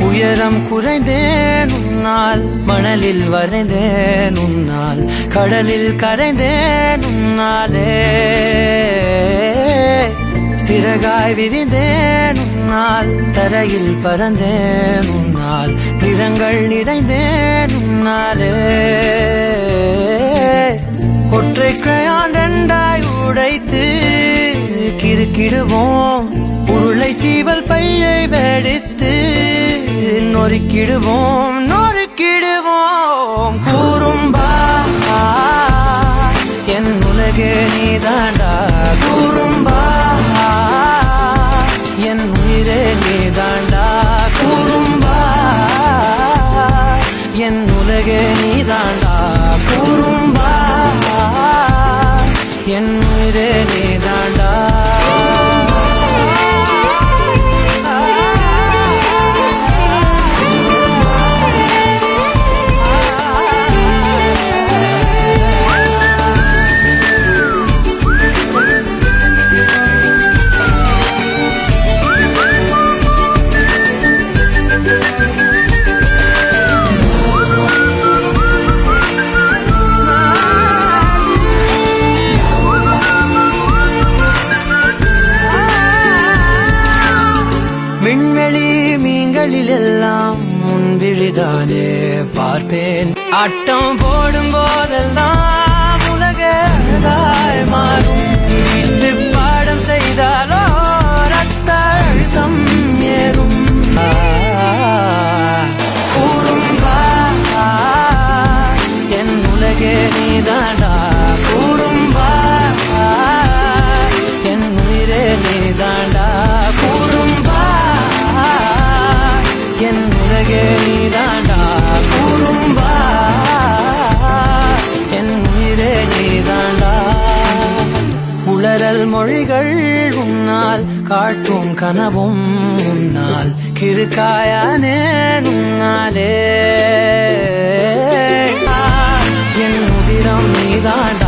உயரம் குறைந்தேன் உன்னால், மணலில் வரைந்தேன் உன்னால், கடலில் கரைந்தேன் உன்னாலே, சிறகாய் விரிந்தேன் உன்னால், தரையில் பறந்தேன் உன்னால், நிறங்கள் நிறைந்தேன் உன்னாலே, ஒற்றை கிரையான் ரெண்டாய் உடைத்து கிறுக்கிடுவோம், உருளை சீவல் பையை வெடித்து நொறுக்கிடுவோம் நொறுக்கிடுவோம். கூறும்பா என் உலகே நீதாண்டா, கூறும்பா என் உயிரே நீதாண்டா, கூறும்பா என் உலகே நீதாண்டா, கூறும்பா என் உயிரே நீதாண்டா. விண்வெளி மீன்களில் எல்லாம் முன்விழிதானே பார்ப்பேன், ஆட்டம் போடும் போதெல்லாம் உலக அழகாய் மாறும், வீட்டு பாடம் செய்தாலோ ரத்த அழுத்தம் ஏறும். கூறும்பா என் உலகே நீதாண்டா, கூறும்பா என் உயிரே நீதாண்டா, கூறும்பா என் உலகே நீதாண்டா, கூறும்பா என் உயிரே நீதாண்டா. உளறல் மொழிகள் உன்னால், காட்டும் கனவும் உன்னால், கிறுக்காயானே உன்னாலே, என் உதிரம் நீதாண்டா.